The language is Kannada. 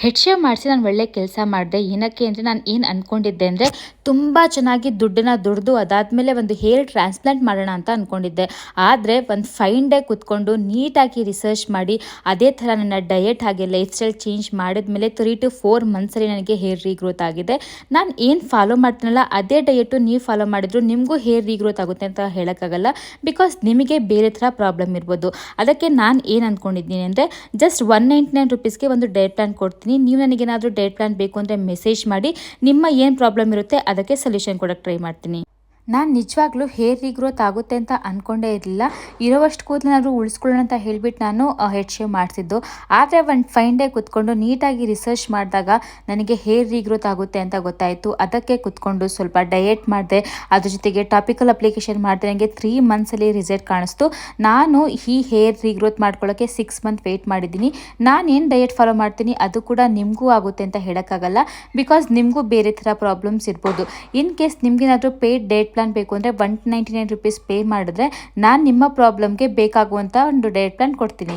ಹೆಡ್ ಶೇವ್ ಮಾಡಿಸಿ ನಾನು ಒಳ್ಳೆ ಕೆಲಸ ಮಾಡಿದೆ. ಏನಕ್ಕೆ ಅಂದರೆ ನಾನು ಏನು ಅಂದ್ಕೊಂಡಿದ್ದೆ ಅಂದರೆ ತುಂಬ ಚೆನ್ನಾಗಿ ದುಡ್ಡನ್ನ ದುಡಿದು ಅದಾದಮೇಲೆ ಒಂದು ಹೇರ್ ಟ್ರಾನ್ಸ್ಪ್ಲಾಂಟ್ ಮಾಡೋಣ ಅಂತ ಅಂದ್ಕೊಂಡಿದ್ದೆ. ಆದರೆ ಒಂದು 5 ಡೇ ಕೂತ್ಕೊಂಡು ನೀಟಾಗಿ ರಿಸರ್ಚ್ ಮಾಡಿ ಅದೇ ಥರ ನನ್ನ ಡಯೆಟ್ ಹಾಗೆ ಲೈಫ್ ಸ್ಟೈಲ್ ಚೇಂಜ್ ಮಾಡಿದ್ಮೇಲೆ 3 to 4 ಮಂತ್ಸಲ್ಲಿ ನನಗೆ ಹೇರ್ ರೀಗ್ರೋತ್ ಆಗಿದೆ. ನಾನು ಏನು ಫಾಲೋ ಮಾಡ್ತೀನಲ್ಲ ಅದೇ ಡಯೆಟು ನೀವು ಫಾಲೋ ಮಾಡಿದ್ರು ನಿಮಗೂ ಹೇರ್ ರೀಗ್ರೋತ್ ಆಗುತ್ತೆ ಅಂತ ಹೇಳೋಕ್ಕಾಗಲ್ಲ. ಬಿಕಾಸ್ ನಿಮಗೆ ಬೇರೆ ಥರ ಪ್ರಾಬ್ಲಮ್ ಇರ್ಬೋದು. ಅದಕ್ಕೆ ನಾನು ಏನು ಅಂದ್ಕೊಂಡಿದ್ದೀನಿ ಅಂದರೆ ಜಸ್ಟ್ 199 ರುಪೀಸ್ಗೆ ಒಂದು ಡಯಟ್ ಪ್ಲಾನ್ ಕೊಡ್ತೀನಿ. ನೀವು ನನಗೇನಾದರೂ ಡಯಟ್ ಪ್ಲಾನ್ ಬೇಕು ಅಂದರೆ ಮೆಸೇಜ್ ಮಾಡಿ, ನಿಮ್ಮ ಏನು ಪ್ರಾಬ್ಲಮ್ ಇರುತ್ತೆ ಅದಕ್ಕೆ ಸೊಲ್ಯೂಷನ್ ಕೊಡೋಕ್ಕೆ ಟ್ರೈ ಮಾಡ್ತೀನಿ. ನಾನು ನಿಜವಾಗ್ಲೂ ಹೇರ್ ರೀಗ್ರೋತ್ ಆಗುತ್ತೆ ಅಂತ ಅಂದ್ಕೊಂಡೇ ಇರಲಿಲ್ಲ. ಇರೋವಷ್ಟು ಕೂದಲನ್ನಾದರೂ ಉಳಿಸ್ಕೊಳ್ಳೋಣ ಅಂತ ಹೇಳಿಬಿಟ್ಟು ನಾನು ಹೆಡ್ ಶೇವ್ ಮಾಡಿಸಿದ್ದು. ಆದರೆ ಒಂದು 5 ಡೇ ಕೂತ್ಕೊಂಡು ನೀಟಾಗಿ ರಿಸರ್ಚ್ ಮಾಡಿದಾಗ ನನಗೆ ಹೇರ್ ರೀಗ್ರೋತ್ ಆಗುತ್ತೆ ಅಂತ ಗೊತ್ತಾಯಿತು. ಅದಕ್ಕೆ ಕೂತ್ಕೊಂಡು ಸ್ವಲ್ಪ ಡಯೆಟ್ ಮಾಡಿದೆ, ಅದ್ರ ಜೊತೆಗೆ ಟಾಪಿಕಲ್ ಅಪ್ಲಿಕೇಶನ್ ಮಾಡಿದೆ. ನನಗೆ 3 ಮಂತ್ಸಲ್ಲಿ ರಿಸಲ್ಟ್ ಕಾಣಿಸ್ತು. ನಾನು ಈ ಹೇರ್ ರೀಗ್ರೋತ್ ಮಾಡ್ಕೊಳ್ಳೋಕ್ಕೆ 6 ಮಂತ್ ವೆಯ್ಟ್ ಮಾಡಿದ್ದೀನಿ. ನಾನೇನು ಡಯೆಟ್ ಫಾಲೋ ಮಾಡ್ತೀನಿ ಅದು ಕೂಡ ನಿಮಗೂ ಆಗುತ್ತೆ ಅಂತ ಹೇಳೋಕ್ಕಾಗಲ್ಲ. ಬಿಕಾಸ್ ನಿಮಗೂ ಬೇರೆ ಥರ ಪ್ರಾಬ್ಲಮ್ಸ್ ಇರ್ಬೋದು. ಇನ್ ಕೇಸ್ ನಿಮಗೇನಾದರೂ ಪೇಯ್ಡ್ ಡಯಟ್ ಪ್ಲಾನ್ ಬೇಕು ಅಂದರೆ 199 ರುಪೀಸ್ ಪೇ ಮಾಡಿದ್ರೆ ನಾನು ನಿಮ್ಮ ಪ್ರಾಬ್ಲಮ್ಗೆ ಬೇಕಾಗುವಂಥ ಒಂದು ಡಯಟ್ ಪ್ಲಾನ್ ಕೊಡ್ತೀನಿ.